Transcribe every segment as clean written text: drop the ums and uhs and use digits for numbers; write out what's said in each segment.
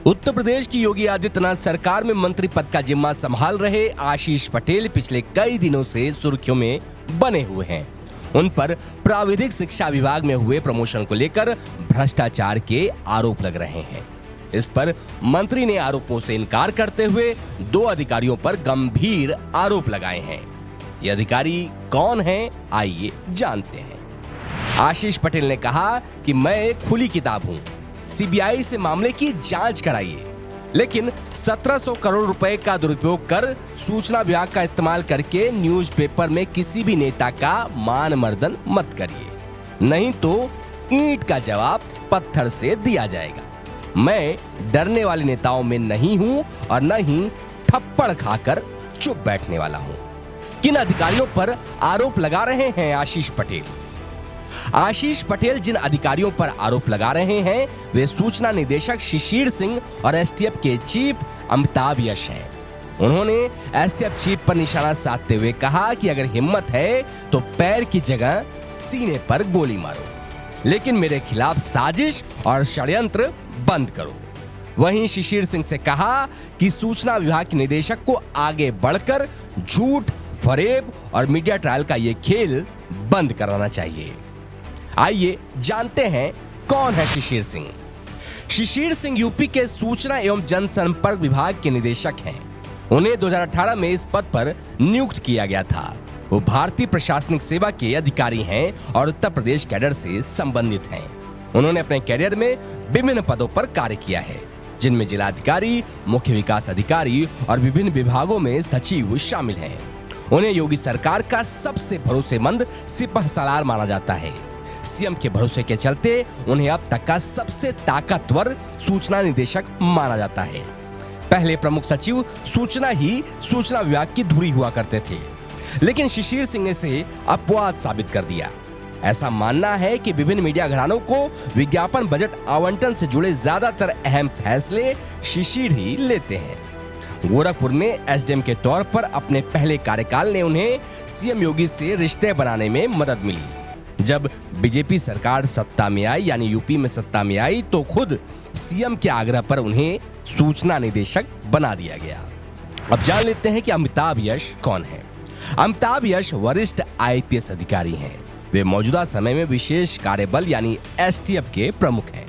उत्तर प्रदेश की योगी आदित्यनाथ सरकार में मंत्री पद का जिम्मा संभाल रहे आशीष पटेल पिछले कई दिनों से सुर्खियों में बने हुए हैं। उन पर प्राविधिक शिक्षा विभाग में हुए प्रमोशन को लेकर भ्रष्टाचार के आरोप लग रहे हैं। इस पर मंत्री ने आरोपों से इनकार करते हुए 2 अधिकारियों पर गंभीर आरोप लगाए हैं। ये अधिकारी कौन हैं? आइए जानते हैं। आशीष पटेल ने कहा कि मैं एक खुली किताब हूं, सीबीआई से मामले की जांच कराइए, लेकिन 1700 करोड़ रुपए का दुरुपयोग कर सूचना विभाग का इस्तेमाल करके न्यूज़पेपर में किसी भी नेता का मान मर्दन मत करिए, नहीं तो ईंट का जवाब पत्थर से दिया जाएगा। मैं डरने वाले नेताओं में नहीं हूं और न ही थप्पड़ खाकर चुप बैठने वाला हूं। किन अधिकारियों पर आरोप लगा रहे हैं आशीष पटेल? आशीष पटेल जिन अधिकारियों पर आरोप लगा रहे हैं वे सूचना निदेशक शिशिर सिंह और एसटीएफ के चीफ अमिताभ यश हैं। उन्होंने एसटीएफ चीफ पर निशाना साधते हुए कहा कि अगर हिम्मत है तो पैर की जगह सीने पर गोली मारो, लेकिन मेरे खिलाफ साजिश और षड्यंत्र बंद करो। वहीं शिशिर सिंह से कहा कि सूचना विभाग के निदेशक को आगे बढ़कर झूठ, फरेब और मीडिया ट्रायल का ये खेल बंद कराना चाहिए। आइए जानते हैं कौन है शिशिर सिंह। शिशिर सिंह यूपी के सूचना एवं जनसंपर्क विभाग के निदेशक हैं। उन्हें 2018 में इस पद पर नियुक्त किया गया था। वो भारतीय प्रशासनिक सेवा के अधिकारी हैं और उत्तर प्रदेश कैडर से संबंधित हैं। उन्होंने अपने कैरियर में विभिन्न पदों पर कार्य किया है, जिनमें जिलाधिकारी, मुख्य विकास अधिकारी और विभिन्न विभागों में सचिव शामिल हैं। उन्हें योगी सरकार का सबसे भरोसेमंद सिपहसालार माना जाता है। सीएम के भरोसे के चलते उन्हें अब तक का सबसे ताकतवर सूचना निदेशक माना जाता है। पहले प्रमुख सचिव सूचना विभाग की धुरी हुआ करते थे, लेकिन शिशिर सिंह ने इसे अपवाद साबित कर दिया। ऐसा मानना है कि विभिन्न मीडिया घरानों को विज्ञापन बजट आवंटन से जुड़े ज्यादातर अहम फैसले शिशिर ही लेते हैं। गोरखपुर में एसडीएम के तौर पर अपने पहले कार्यकाल ने उन्हें सीएम योगी से रिश्ते बनाने में मदद मिली। जब बीजेपी सरकार सत्ता में आई, यानी यूपी में सत्ता में आई, तो खुद सीएम के आग्रह पर उन्हें सूचना निदेशक बना दिया गया। अब जान लेते हैं कि अमिताभ यश कौन है। अमिताभ यश वरिष्ठ आईपीएस अधिकारी हैं। वे मौजूदा समय में विशेष कार्यबल यानी एसटीएफ के प्रमुख हैं।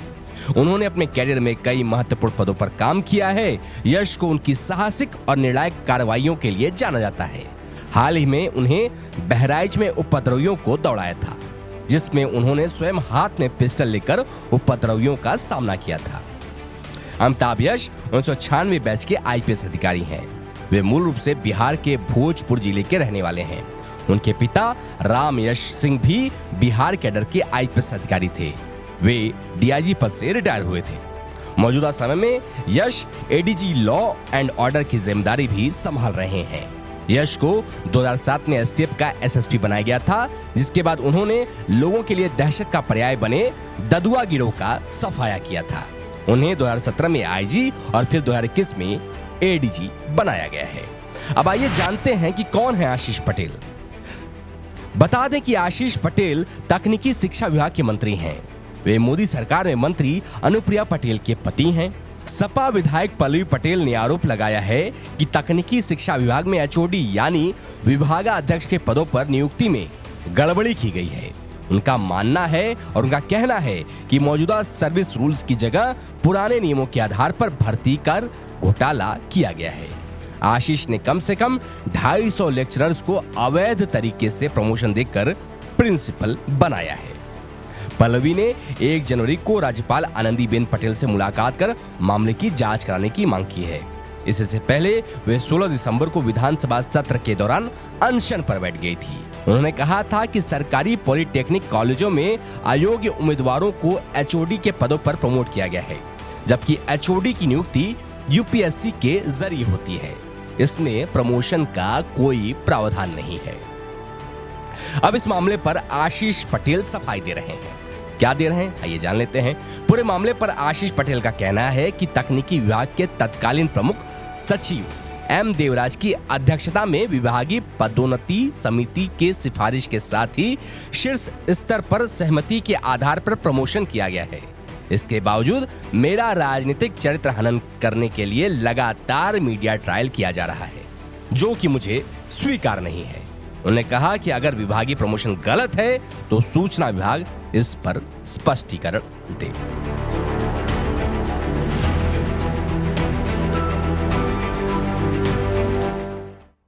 उन्होंने अपने कैरियर में कई महत्वपूर्ण पदों पर काम किया है। यश को उनकी साहसिक और निर्णायक कार्रवाइयों के लिए जाना जाता है। हाल ही में उन्हें बहराइच में उपद्रवियों को दौड़ाया था, जिसमें उन्होंने स्वयं हाथ में पिस्टल लेकर उपद्रवियों का सामना किया था। अमिताभ यश 1996 बैच के आईपीएस अधिकारी हैं। वे मूल रूप से बिहार के भोजपुर जिले के रहने वाले हैं। उनके पिता राम यश सिंह भी बिहार कैडर के आईपीएस अधिकारी थे। वे डीआईजी पद से रिटायर हुए थे। मौजूदा समय में यश एडीजी लॉ एंड ऑर्डर की जिम्मेदारी भी संभाल रहे हैं। यश को 2007 में एसटीएफ का एसएसपी बनाया गया था, जिसके बाद उन्होंने लोगों के लिए दहशत का पर्याय बने ददुआ गिरोह का सफाया किया था। उन्हें 2017 में आईजी और फिर 2021 में एडीजी बनाया गया है। अब आइए जानते हैं कि कौन है आशीष पटेल। बता दें कि आशीष पटेल तकनीकी शिक्षा विभाग के मंत्री हैं। वे मोदी सरकार में मंत्री अनुप्रिया पटेल के पति हैं। सपा विधायक पल्लवी पटेल ने आरोप लगाया है कि तकनीकी शिक्षा विभाग में एचओडी यानी विभागाध्यक्ष के पदों पर नियुक्ति में गड़बड़ी की गई है। उनका मानना है और उनका कहना है कि मौजूदा सर्विस रूल्स की जगह पुराने नियमों के आधार पर भर्ती कर घोटाला किया गया है। आशीष ने कम से कम 250 लेक्चरर्स को अवैध तरीके से प्रमोशन देकर प्रिंसिपल बनाया है। पल्लवी ने 1 जनवरी को राज्यपाल आनंदीबेन पटेल से मुलाकात कर मामले की जांच कराने की मांग की है। इससे पहले वे 16 दिसंबर को विधानसभा सत्र के दौरान अनशन पर बैठ गई थी। उन्होंने कहा था कि सरकारी पॉलिटेक्निक कॉलेजों में अयोग्य उम्मीदवारों को एचओडी के पदों पर प्रमोट किया गया है, जबकि एचओडी की नियुक्ति यूपीएससी के जरिए होती है। इसमें प्रमोशन का कोई प्रावधान नहीं है। अब इस मामले पर आशीष पटेल सफाई दे रहे हैं। क्या दे रहे हैं, आइए जान लेते हैं। पूरे मामले पर आशीष पटेल का कहना है कि तकनीकी विभाग के तत्कालीन प्रमुख सचिव एम देवराज की अध्यक्षता में विभागीय पदोन्नति समिति के सिफारिश के साथ ही शीर्ष स्तर पर सहमति के आधार पर प्रमोशन किया गया है। इसके बावजूद मेरा राजनीतिक चरित्र हनन करने के लिए लगातार मीडिया ट्रायल किया जा रहा है, जो कि मुझे स्वीकार नहीं है। उन्होंने कहा कि अगर विभागीय प्रमोशन गलत है तो सूचना विभाग इस पर स्पष्टीकरण दे।